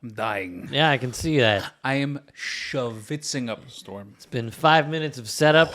I'm dying. Yeah, I can see that. I am schwitzing up a storm. It's been 5 minutes of setup.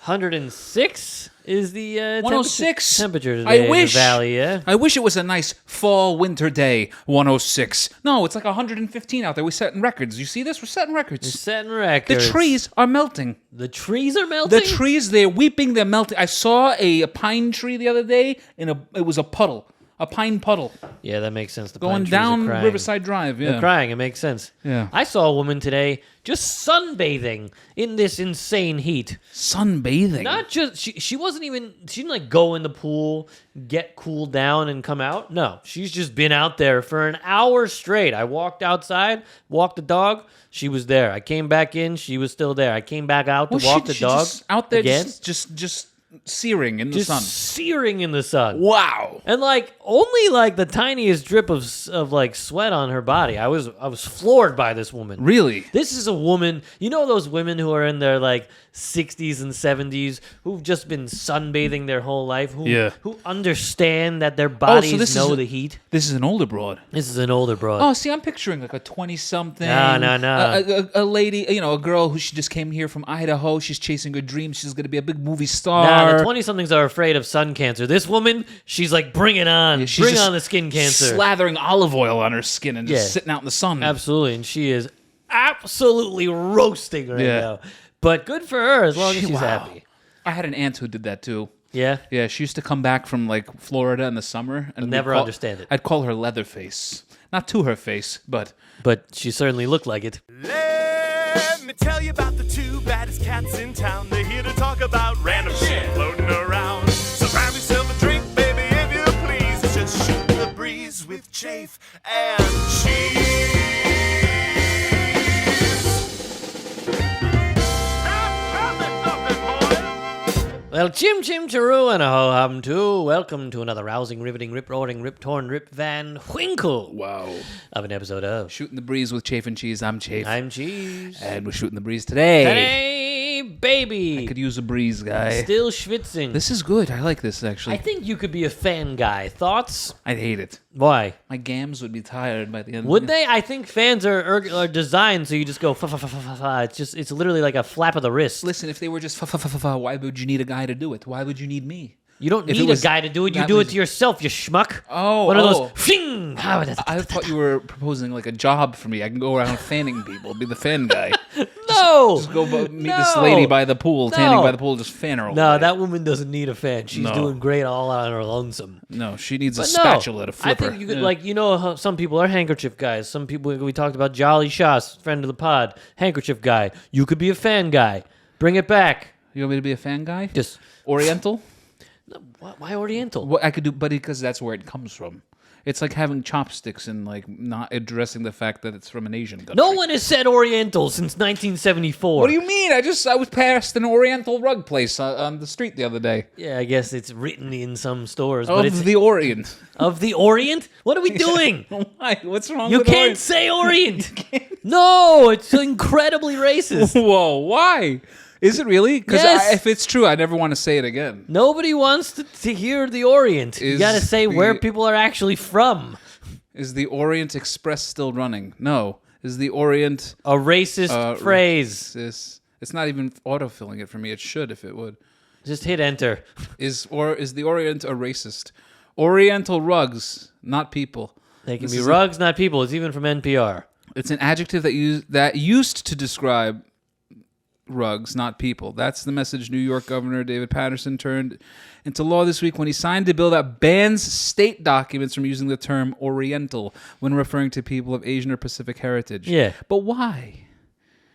106 is the 106 temperature today I wish, in the valley, yeah? I wish it was a nice fall winter day, 106. No, it's like 115 out there. We're setting records. You see this? We're setting records. We're setting records. The trees are melting. The trees are melting? The trees, they're weeping, they're melting. I saw a pine tree the other day, it was a puddle. A pine puddle. Yeah, that makes sense. The Going pine trees down are crying. Riverside Drive, yeah. They're crying. It makes sense. Yeah. I saw a woman today just sunbathing in this insane heat. Sunbathing? Not just... She wasn't even... She didn't, like, go in the pool, get cooled down, and come out. No. She's just been out there for an hour straight. I walked outside, walked the dog. She was there. I came back in. She was still there. I came back out to walk the dog just out there again. just searing in the Just sun. searing in the sun. Wow. And like only like the tiniest drip of like sweat on her body. I was floored by this woman. Really? This is a woman. You know those women who are in their like 60s and 70s who've just been sunbathing their whole life, who understand that their bodies know the heat. This is an older broad. This is an older broad. Oh, see, I'm picturing like a 20-something. No. A lady, a girl who she just came here from Idaho. She's chasing her dreams. She's going to be a big movie star. Nah, the 20-somethings are afraid of sun cancer. This woman, she's like, bring it on. Yeah, bring on the skin cancer. Slathering olive oil on her skin and just sitting out in the sun. Absolutely, and she is absolutely roasting right now. But good for her as long as she's happy. I had an aunt who did that too. Yeah? Yeah, she used to come back from like Florida in the summer. And never understand it. I'd call her Leatherface. Not to her face, but... But she certainly looked like it. Let me tell you about the two baddest cats in town. They're here to talk about random shit floating around. So grab yourself a drink, baby, if you please. It's just Shootn the Breeze with Chafe and Cheese. Well, chim chim chiroo and a ho hum too. Welcome to another rousing, riveting, rip-roaring, rip-torn, rip-van Winkle. Wow. Of an episode of Shootn the Breeze with Chafe and Cheese. I'm Chafe. I'm Cheese. And we're shooting the breeze today. Today, baby. I could use a breeze, guy. Still schwitzing. This is good. I like this, actually. I think you could be a fan guy. Thoughts? I'd hate it. Why? My gams would be tired by the end. Would they? I think fans are designed so you just go fa fa fa fa fa fa. It's literally like a flap of the wrist. Listen, if they were just fa fa fa fa fa, why would you need a guy to do it? Why would you need me? You don't need a guy to do it. You do it to yourself, you schmuck. Oh, one of those. Fing! I thought you were proposing like a job for me. I can go around fanning people, be the fan guy. No! Just go meet this lady by the pool, tanning by the pool, just fan her all No, day. that woman doesn't need a fan. She's doing great all on her lonesome. No, she needs a spatula to flip her. I think you could, like, you know, how some people are handkerchief guys. Some people, we talked about Jolly Shas, friend of the pod, handkerchief guy. You could be a fan guy. Bring it back. You want me to be a fan guy? Just Oriental? Why Oriental? What I could do, but because that's where it comes from. It's like having chopsticks and like not addressing the fact that it's from an Asian country. No one has said Oriental since 1974. What do you mean? I was past an Oriental rug place on the street the other day. Yeah, I guess it's written in some stores, Of but it's the Orient. of the Orient. What are we doing? Why? What's wrong You with can't Orient? say Orient. No, it's incredibly racist. Whoa, why? Is it really? Because Yes. if it's true, I never want to say it again. Nobody wants to hear the Orient. You got to say where people are actually from. Is the Orient Express still running? No. Is the Orient... A racist phrase. It's not even autofilling it for me. It should if it would. Just hit enter. Is the Orient a racist? Oriental rugs, not people. They can be rugs, not people. It's even from NPR. It's an adjective that used to describe rugs, not people. That's the message New York Governor David Paterson turned into law this week when he signed a bill that bans state documents from using the term Oriental when referring to people of Asian or Pacific heritage. Yeah. But why?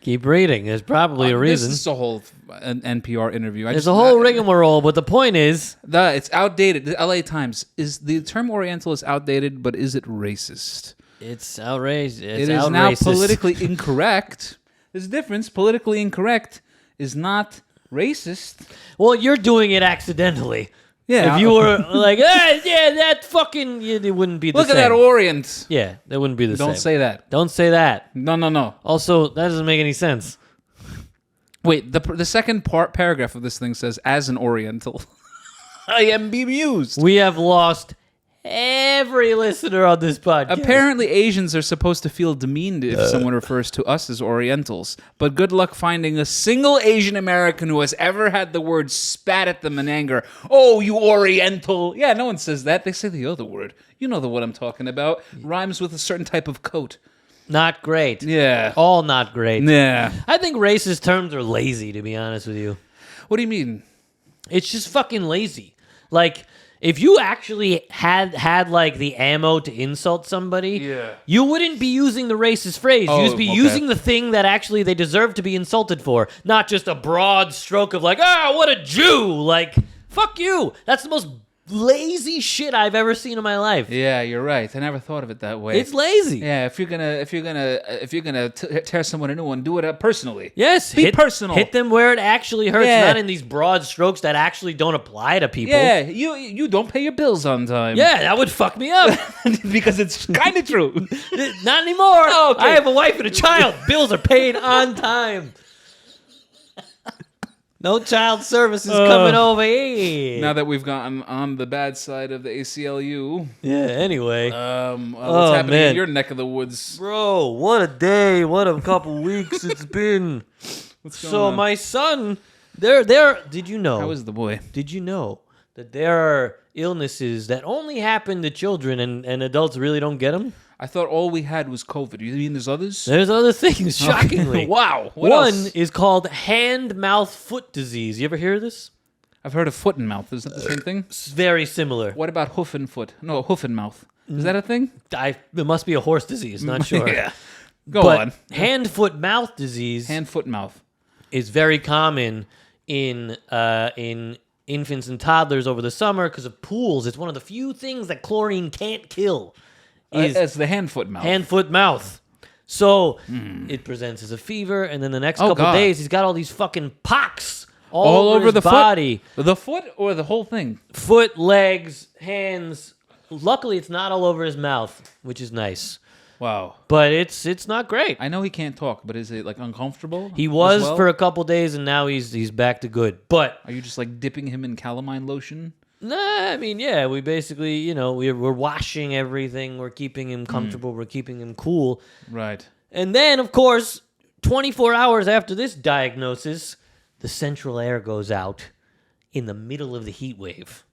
Keep reading. There's probably a reason. This is a whole NPR interview. There's a whole rigmarole, but the point is... It's outdated. The LA Times. Is the term Oriental is outdated, but is it racist? It's outrageous. It is now politically incorrect. There's a difference. Politically incorrect is not racist. Well, you're doing it accidentally. Yeah. If you were like, that fucking... it wouldn't be the same. Look at that Orient. Yeah, that wouldn't be the same. Don't say that. Don't say that. No. Also, that doesn't make any sense. Wait, the second paragraph of this thing says, as an Oriental, I am bemused. We have lost every listener on this podcast. Apparently, Asians are supposed to feel demeaned if someone refers to us as Orientals. But good luck finding a single Asian American who has ever had the word spat at them in anger. Oh, you Oriental. Yeah, no one says that. They say the other word. You know the what I'm talking about. Rhymes with a certain type of coat. Not great. Yeah. All not great. Yeah. I think racist terms are lazy, to be honest with you. What do you mean? It's just fucking lazy. Like, if you actually had like the ammo to insult somebody, you wouldn't be using the racist phrase. You'd just be using the thing that actually they deserve to be insulted for, not just a broad stroke of like, what a Jew. Like, fuck you. That's the most lazy shit I've ever seen in my life. Yeah, you're right. I never thought of it that way. It's lazy. Yeah, if you're gonna tear someone a new one, do it personally. Yes, be personal. Hit them where it actually hurts, Yeah. not in these broad strokes that actually don't apply to people. Yeah, you don't pay your bills on time. Yeah, that would fuck me up. because it's kind of true. Not anymore. Oh, okay. I have a wife and a child. Bills are paid on time. No child services coming over here. Now that we've gotten on the bad side of the ACLU, Yeah, anyway. what's happening in your neck of the woods? Bro, what a day. What a couple weeks it's been. What's going So on? my son, did you know? How is the boy? Did you know that there are illnesses that only happen to children and adults really don't get them? I thought all we had was COVID. You mean there's others? There's other things, shockingly. Wow. What One else? is called hand-mouth-foot disease. You ever hear of this? I've heard of foot and mouth. Is that the same thing? It's very similar. What about hoof and foot? No, hoof and mouth. Is that a thing? It must be a horse disease, not sure. Yeah. Go But on. hand-foot-mouth disease Hand, foot, mouth. is very common in infants and toddlers over the summer because of pools. It's one of the few things that chlorine can't kill. It's the hand, foot, mouth. Hand, foot, mouth. So it presents as a fever, and then the next couple God. days, he's got all these fucking pox all over over his the body. foot? The foot or the whole thing? Foot, legs, hands. Luckily, it's not all over his mouth, which is nice. Wow. But it's not great. I know he can't talk, but is it like uncomfortable? He was as well? for a couple days, and now he's back to good. But Are you just like dipping him in calamine lotion? nah, I mean, yeah, we basically, we're washing everything. We're keeping him comfortable. We're keeping him cool. Right. And then, of course, 24 hours after this diagnosis, the central air goes out in the middle of the heat wave.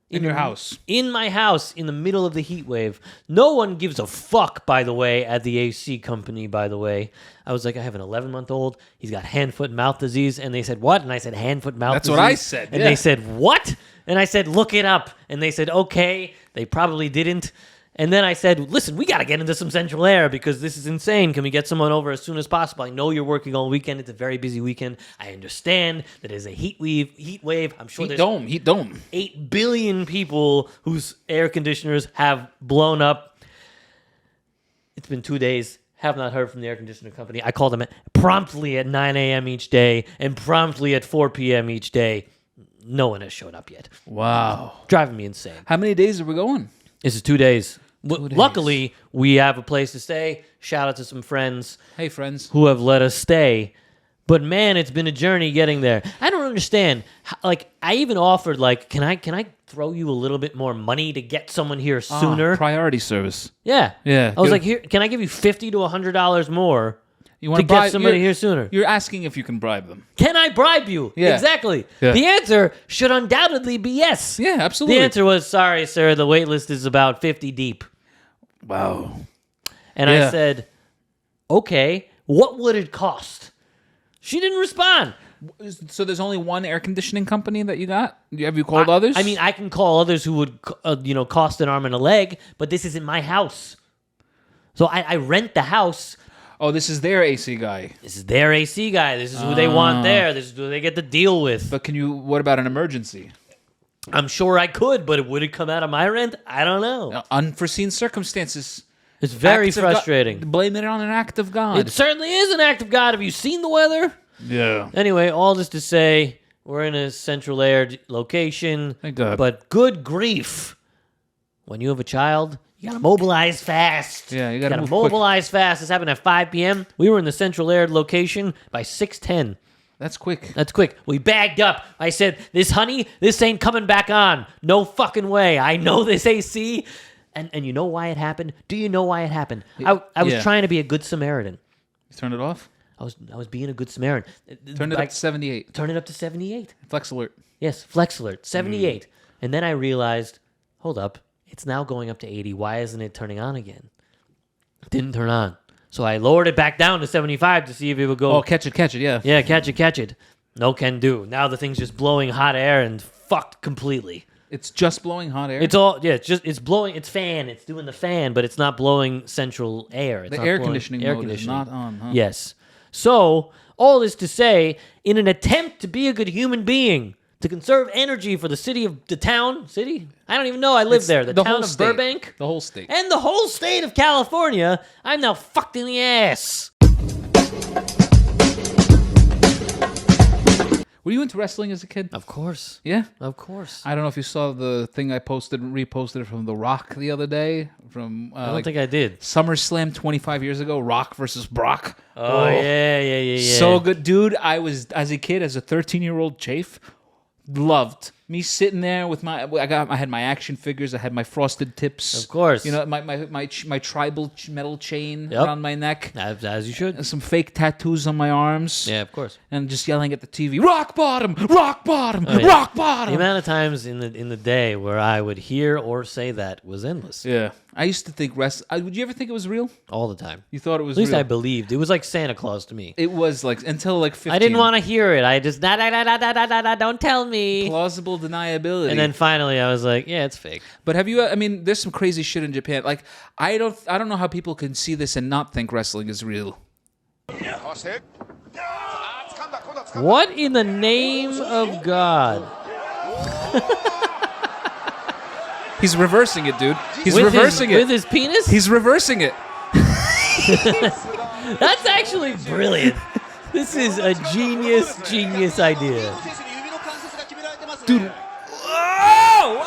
In your house. In my house, in the middle of the heat wave. No one gives a fuck, by the way, at the AC company, by the way. I was like, I have an 11-month-old. He's got hand, foot, mouth disease. And they said, what? And I said, hand, foot, mouth That's disease. what I said, And yeah. they said, what? And I said, look it up. And they said, okay. They probably didn't. And then I said, listen, we got to get into some central air because this is insane. Can we get someone over as soon as possible? I know you're working all weekend. It's a very busy weekend. I understand that there's a heat wave. I'm sure there's Heat dome. 8 billion people whose air conditioners have blown up. It's been 2 days. Have not heard from the air conditioner company. I call them promptly at 9 a.m. each day and promptly at 4 p.m. each day. No one has showed up yet. Wow. Driving me insane. How many days are we going? This is 2 days. 2 days. Luckily, we have a place to stay. Shout out to some friends Hey, friends. who have let us stay. But man, it's been a journey getting there. I don't understand. Like, I even offered, like, can I throw you a little bit more money to get someone here sooner? Priority service. Yeah. Yeah, I was good. like, here, can I give you $50 to $100 more You to want get somebody here sooner? You're asking if you can bribe them. Can I bribe you? Yeah. Exactly. Yeah. The answer should undoubtedly be yes. Yeah, absolutely. The answer was, sorry, sir, the wait list is about 50 deep. Wow. And Yeah. I said, okay, what would it cost? She didn't respond. So there's only one air conditioning company that you got? Have you called others? I mean, I can call others who would, cost an arm and a leg, but this isn't my house. So I rent the house. oh, this is their AC guy. This is their AC guy. This is who they want there. This is who they get to deal with. But what about an emergency? I'm sure I could, but would it come out of my rent? I don't know. Unforeseen circumstances. It's very Acts of God- frustrating. Blame it on an act of God. It certainly is an act of God. Have you seen the weather? yeah. Anyway, all this to say, we're in a central air location. Thank God. But good grief. When you have a child, you gotta mobilize fast. Yeah, you gotta move mobilize fast. This happened at 5 p.m. We were in the central air location by 6:10. That's quick. That's quick. We bagged up. I said, this honey, this ain't coming back on. No fucking way. I know this AC. And you know why it happened? Do you know why it happened? I was trying to be a good Samaritan. You turn it off? I was being a good Samaritan. Turn it up to 78. Turn it up to 78. Flex alert. Yes, flex alert, 78. And then I realized, hold up, it's now going up to 80. Why isn't it turning on again? It didn't turn on. So I lowered it back down to 75 to see if it would go. Oh, catch it, yeah. Yeah, catch it. No can do. Now the thing's just blowing hot air and fucked completely. It's just blowing hot air? It's blowing, it's doing the fan, but it's not blowing central air. It's the not air blowing conditioning mode is not on, huh? Yes. So, all this to say, in an attempt to be a good human being, to conserve energy for the town, I don't even know, I live there, the town of state. Burbank. The whole state. And the whole state of California, I'm now fucked in the ass. Were you into wrestling as a kid? Of course. Yeah? Of course. I don't know if you saw the thing I posted and reposted from The Rock the other day. From I don't think I did. SummerSlam 25 years ago, Rock versus Brock. Oh, yeah. So good. Dude, I was, as a kid, as a 13-year-old Chafe, loved me sitting there with I had my action figures, I had my frosted tips. Of course. You know, my tribal metal chain around my neck. As you should. And some fake tattoos on my arms. Yeah, of course. And just yelling at the TV, rock bottom, rock bottom, Oh, yeah. rock bottom. The amount of times in the day where I would hear or say that was endless. Yeah. I used to think would you ever think it was real? All the time. You thought it was At least real? I believed. It was like Santa Claus to me. It was like, until like 15. I didn't want to hear it. I just, don't tell me. Plausible deniability. And then finally I was like, yeah, it's fake. But have you, I mean, there's some crazy shit in Japan. Like, I don't know how people can see this and not think wrestling is real. What in the name of God? He's reversing it, dude. He's With reversing With it. his penis? He's reversing it. That's actually brilliant. This is a genius idea. Dude.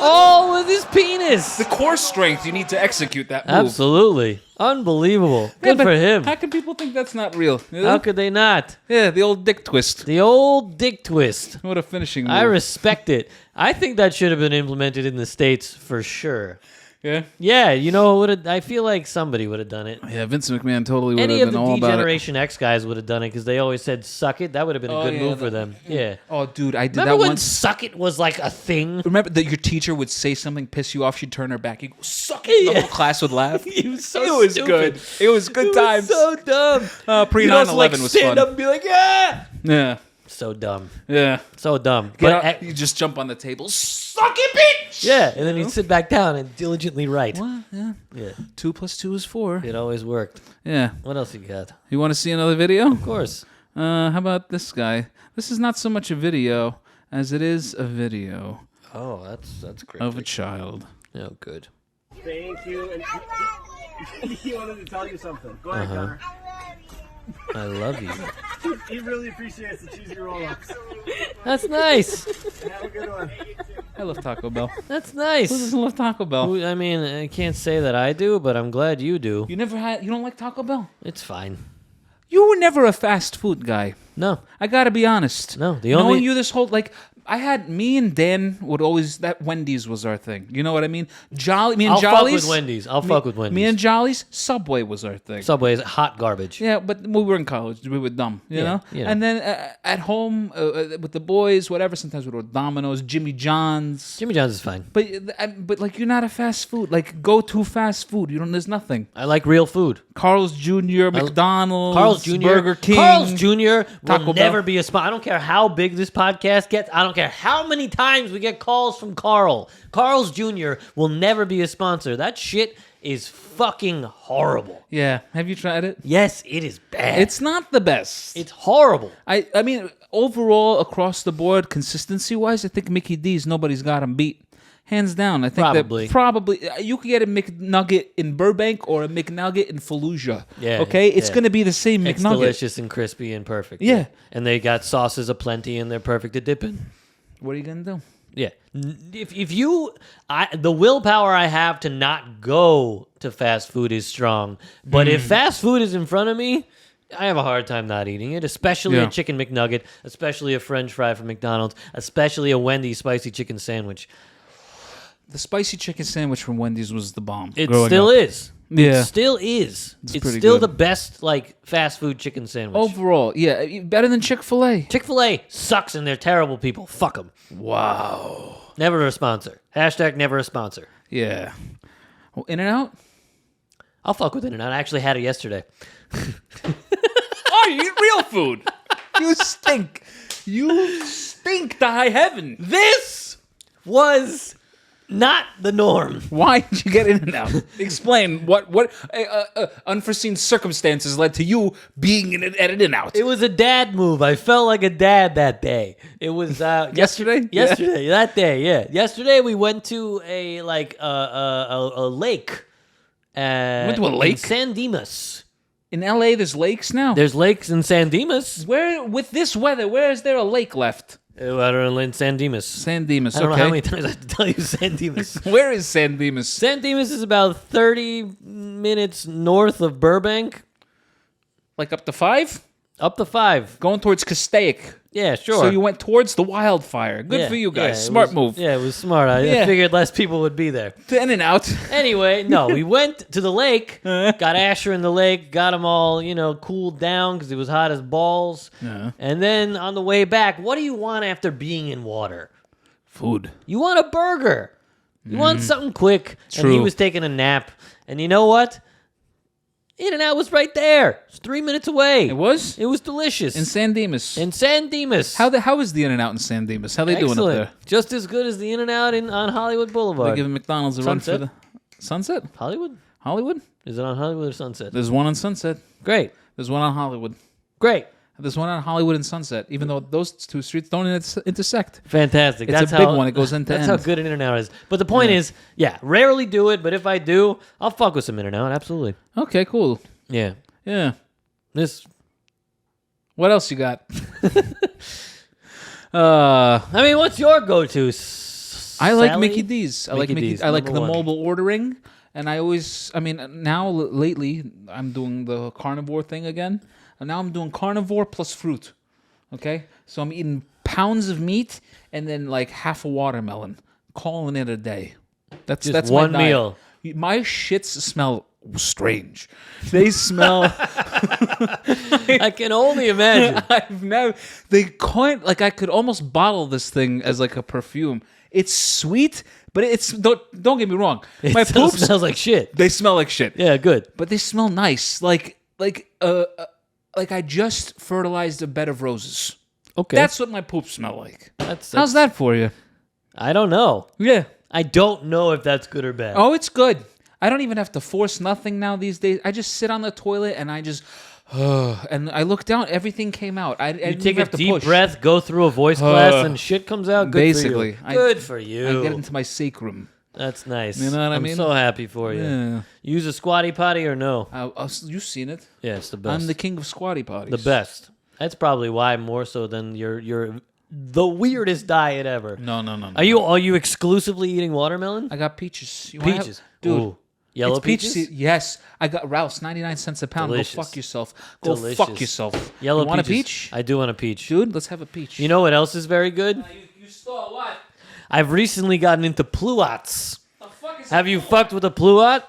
Oh, with his penis. The core strength you need to execute that move. Absolutely. Unbelievable. Yeah, Good but for him. How can people think that's not real? You know? How could they not? Yeah, the old dick twist. The old dick twist. What a finishing move. I respect it. I think that should have been implemented in the States for sure. Yeah? Yeah, you know, I feel like somebody would have done it. Yeah, Vince McMahon totally would Any have of been the all about it. D-Generation X guys would have done it because they always said suck it. That would have been a good move for them. Yeah. Oh, dude, I did Remember that when once. suck it was like a thing? Remember that your teacher would say something, piss you off, she'd turn her back, you go, suck it, the Yeah. whole class would laugh. It was so It was stupid. good. It was good It times. was so dumb. Pre You'd also, 9/11 like, was stand fun. up and be like, yeah. Yeah, So dumb. yeah. So dumb. Get But up, you just jump on the table, suck it, bitch! yeah, and then he'd sit back down and diligently write. Well, yeah. Yeah. 2 + 2 is 4. It always worked. Yeah. What else you got? You want to see another video? Of course. How about this guy? This is not so much a video as it is a video Oh, that's great. of a child. Oh, good. Thank you. And he wanted to tell you something. Go ahead, Connor. I love you. He really appreciates the cheesy roll-ups. That's nice. Have a good one. I love Taco Bell. That's Who nice. doesn't love Taco Bell? I mean, I can't say that I do, but I'm glad you do. You don't like Taco Bell? It's fine. You were never a fast food guy. No. I gotta be honest. No, the Knowing only- you this whole, like, me and Dan would always, that Wendy's was our thing. You know what I mean? I'll fuck with Wendy's. I'll fuck with Wendy's. Me and Jolly's, Subway was our thing. Subway is hot garbage. Yeah, but we were in college. We were dumb, you know? you know. And then at home with the boys, whatever, sometimes we'd order Domino's, Jimmy John's. Jimmy John's is fine. But like, you're not a fast food. Like, go to fast food. There's nothing. I like real food. Carl's Jr., McDonald's, Carl's Jr. Burger King. Carl's Jr. Taco will Bell. never be a sponsor. I don't care how big this podcast gets. I don't care how many times we get calls from Carl. Carl's Jr. will never be a sponsor. That shit is fucking horrible. Yeah. Have you tried it? Yes, it is bad. It's not the best. It's horrible. I mean, overall, across the board, consistency-wise, I think Mickey D's, nobody's got him beat. Hands down. I think Probably. that probably you could get a McNugget in Burbank or a McNugget in Fallujah. Yeah, Okay? It's yeah. going to be the same It's McNugget. delicious and crispy and perfect. Yeah. And they got sauces aplenty and they're perfect to dip in. What are you going to do? Yeah. The willpower I have to not go to fast food is strong. But if fast food is in front of me, I have a hard time not eating it, especially Yeah. a chicken McNugget, especially a French fry from McDonald's, especially a Wendy's spicy chicken sandwich. The spicy chicken sandwich from Wendy's was the bomb. It growing still up. is. Yeah. It still is. It's pretty still good. the best like fast food chicken sandwich. Overall, yeah, better than Chick-fil-A. Chick-fil-A sucks and they're terrible people. Fuck them. Wow. Never a sponsor. Hashtag never a sponsor. Yeah. Well, In-N-Out? I'll fuck with In-N-Out. I actually had it yesterday. Oh, you eat real food. You stink. You stink to high heaven. This was not the norm. Why did you get In-N-Out? Explain what unforeseen circumstances led to you being at In-N-Out. It was a dad move. I felt like a dad that day. It was Yesterday? Yesterday, that day, yeah. Yesterday we went to a lake. Went to a lake? in San Dimas. In LA, there's lakes now. There's lakes in San Dimas. Where with this weather, where is there a lake left? I don't know, in San Dimas. San Dimas. I don't okay. know how many times I have to tell you San Dimas. Where is San Dimas? San Dimas is about 30 minutes north of Burbank, Like up to 5? up to 5. Going towards Castaic. Yeah, sure. So you went towards the wildfire. Good Yeah, for you yeah, guys. it Smart was- move. Yeah, it was smart. I Yeah. figured less people would be there. To In-N-Out. Anyway, no, we went to the lake, got Asher in the lake, got him all, cooled down because it was hot as balls. Yeah. And then on the way back, what do you want after being in water? Food. You want a burger. You want something quick. And he True. was taking a nap. And you know what? In-N-Out was right there. It's 3 minutes away. It was? It was delicious. In San Dimas. In San Dimas. How is the In-N-Out in San Dimas? How they doing up Excellent. there? Just as good as the In-N-Out on Hollywood Boulevard. They're giving McDonald's a run for Sunset? the Sunset? Hollywood? Hollywood? Is it on Hollywood or Sunset? There's one on Sunset. Great. There's one on Hollywood. Great. There's one on Hollywood and Sunset, even though those two streets don't intersect. Fantastic. It's That's a big how, one. It goes end to That's end. how good an In-N-Out is. But the point is, rarely do it, but if I do, I'll fuck with some In-N-Out. Absolutely. Okay, cool. Yeah. Yeah. This. What else you got? I mean, what's your go-to? I like Sally? Mickey D's. I like Mickey Mickey. D's, I like number the one. mobile ordering, and I always. I mean, now lately I'm doing the carnivore thing again, and now I'm doing carnivore plus fruit. Okay, so I'm eating pounds of meat and then like half a watermelon, calling it a day. That's Just that's one my diet. meal. My shits smell strange. They smell. I can only imagine. I've never. They can't. Like I could almost bottle this thing as like a perfume. It's sweet, but it's don't get me wrong. My It still poops smells like shit. they smell like shit. Yeah, good. But they smell nice. Like I just fertilized a bed of roses. Okay. That's what my poops smell like. That's How's that for you? I don't know. Yeah. I don't know if that's good or bad. Oh, it's good. I don't even have to force nothing now these days. I just sit on the toilet and I just and I look down. Everything came out. I you didn't take even a have to deep push. breath, go through a voice class, and shit comes out. Good Basically, for you. Good for you. I get into my sacrum. That's nice. You know what I I'm mean? so happy for you. Yeah. Use a squatty potty or no? You've seen it. Yeah, it's the best. I'm the king of squatty potties. The best. That's probably why more so than your the weirdest diet ever. No. Are you exclusively eating watermelon? I got peaches. You wanna have- Peaches. dude. Ooh. Yellow It's peach peaches? season. Yes, I got Ralph's 99 cents a pound. Delicious. Go fuck yourself. Go Delicious. fuck yourself. Yellow you want peaches. a peach? I do want a peach. Dude, let's have a peach. You know what else is very good? You stole what? I've recently gotten into pluots. The fuck is Have you fucked with a pluot?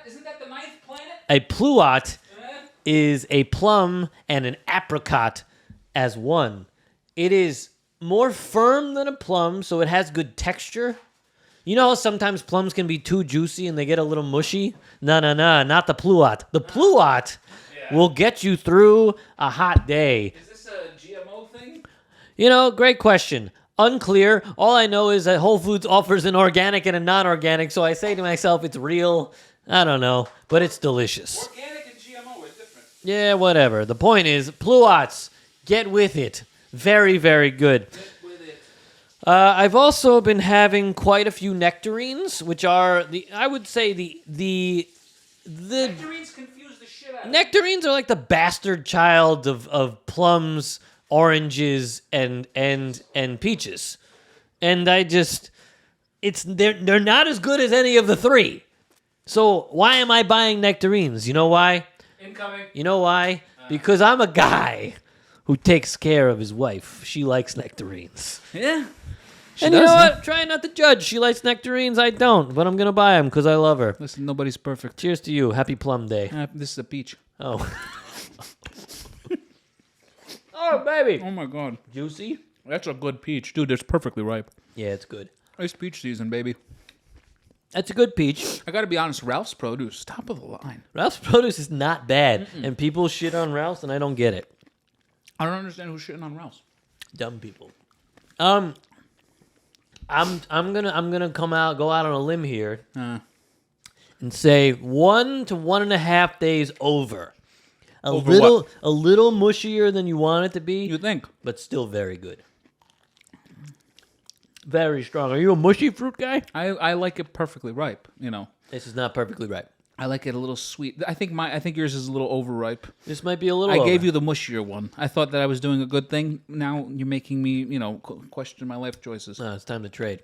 Isn't that the ninth planet? A pluot is a plum and an apricot as one. It is more firm than a plum, so it has good texture. You know how sometimes plums can be too juicy and they get a little mushy? No, not the pluot. The pluot will get you through a hot day. Is this a GMO thing? You know, great question. Unclear. All I know is that Whole Foods offers an organic and a non-organic, so I say to myself, it's real. I don't know, but it's delicious. Organic and GMO are different. Yeah, whatever. The point is, pluots, get with it. Very, very good. I've also been having quite a few nectarines, which are Nectarines confuse the shit out of me. nectarines are like the bastard child of plums, oranges, and peaches. And they're not as good as any of the three. So why am I buying nectarines? You know why? Incoming. You know why? because I'm a guy who takes care of his wife. She likes nectarines. Yeah. And you know what? Try not to judge. She likes nectarines. I don't, but I'm going to buy them because I love her. Listen, nobody's perfect. Cheers to you. Happy Plum Day. This is a peach. Oh. Oh, baby. Oh my god. Juicy? That's a good peach. Dude, it's perfectly ripe. Yeah, it's good. It's peach season, baby. That's a good peach. I gotta be honest, Ralph's produce, top of the line. Ralph's produce is not bad, and people shit on Ralph's, and I don't get it. I don't understand who's shitting on Ralph's. Dumb people. I'm gonna go out on a limb here and say 1 to 1.5 days over. Over A little mushier than you want it to be. You think? But still very good. Very strong. Are you a mushy fruit guy? I like it perfectly ripe, you know. This is not perfectly ripe. I like it a little sweet. I think yours is a little overripe. This might be a little I over. gave you the mushier one. I thought that I was doing a good thing. Now you're making me, question my life choices. No, it's time to trade.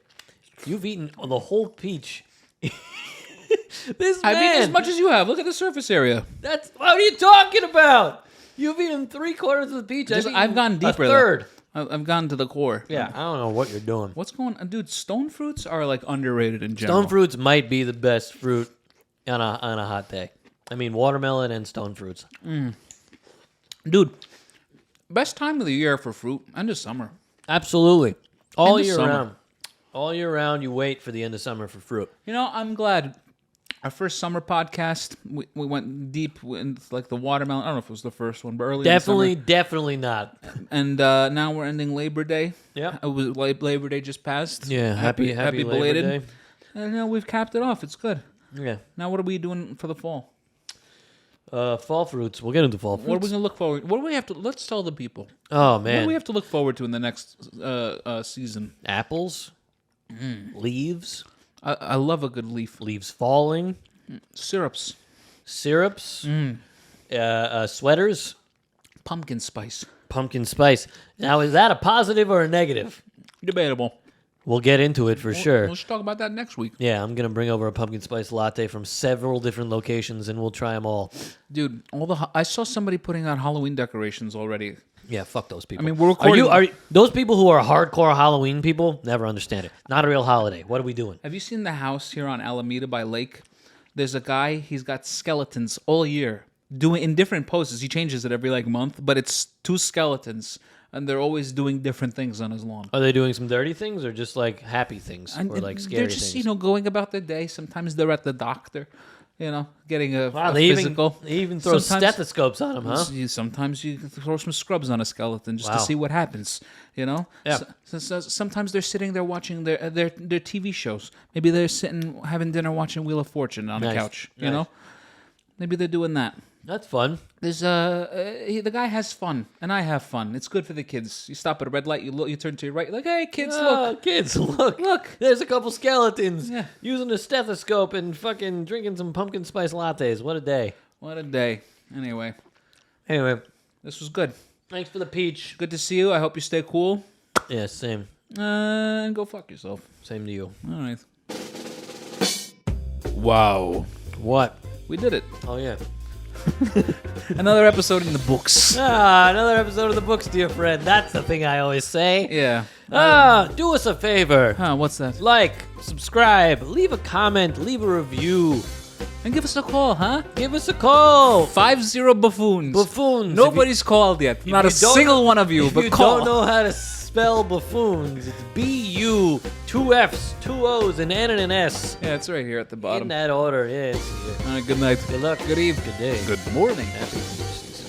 You've eaten the whole peach. I've eaten as much as you have. Look at the surface area. What are you talking about? You've eaten 3/4 of the peach. I've gone deeper. A third. I've gone to the core. Yeah, I don't know what you're doing. What's going on? Dude, stone fruits are like underrated in general. Stone fruits might be the best fruit on a hot day. I mean, watermelon and stone fruits. Dude, best time of the year for fruit, end of summer. Absolutely. All End of year summer. round. All year round, you wait for the end of summer for fruit. I'm glad. Our first summer podcast, we went deep in like the watermelon. I don't know if it was the first one, but early in the summer. Definitely not. And now we're ending Labor Day. Yeah. It was Labor Day just passed. Yeah, happy Labor belated. Day. And now we've capped it off. It's good. Yeah. Now what are we doing for the fall? Fall fruits. We'll get into fall fruits. What are we gonna look forward? What do we have to? Let's tell the people. Oh, What man. do we have to look forward to in the next season? Apples. Leaves. I love a good leaf. Leaves falling. Syrups, Syrups. Sweaters. pumpkin spice. Pumpkin spice. Now, is that a positive or a negative? Debatable. We'll get into it for sure. Let's talk about that next week. Yeah, I'm going to bring over a pumpkin spice latte from several different locations, and we'll try them all. Dude, I saw somebody putting out Halloween decorations already. Yeah, fuck those people. I mean, we're recording. Are you those people who are hardcore Halloween people? Never understand it. Not a real holiday. What are we doing? Have you seen the house here on Alameda by Lake? There's a guy, he's got skeletons all year, doing in different poses. He changes it every month, but it's 2 skeletons, and they're always doing different things on his lawn. Are they doing some dirty things or just happy things or scary They're just, things? going about their day. Sometimes they're at the doctor, getting a They physical. even throw Sometimes- stethoscopes on them, huh? Sometimes you throw some scrubs on a skeleton just Wow. to see what happens. Yeah. So sometimes they're sitting there watching their TV shows. Maybe they're sitting having dinner watching Wheel of Fortune on Nice. a couch. You Nice. know, maybe they're doing that. That's fun. There's the guy has fun, and I have fun. It's good for the kids. You stop at a red light, you look, you turn to your right, like, hey kids, look. Kids, look. Look. There's a couple skeletons Yeah. using a stethoscope and fucking drinking some pumpkin spice lattes. What a day. What a day. Anyway, Anyway, this was good. thanks for the peach. Good to see you. I hope you stay cool. Yeah, same. And go fuck yourself. Same to you. All right. Wow. What? We did it. Oh, yeah. Another episode in the books. Another episode of the books, dear friend. That's the thing I always say. Yeah. Do us a favor. What's that? Like, subscribe, leave a comment, leave a review. And give us a call, huh? Give us a call. 50 buffoons. Buffoons. Nobody's called yet. Not a you don't single know- one of you, if but you call. don't know how to spell buffoons, it's B-U, 2 F's, 2 O's, an N and an S. Yeah, it's right here at the bottom. In that order, yeah. All right, good night. Good luck. Good evening. Good day. Good morning. Happy season.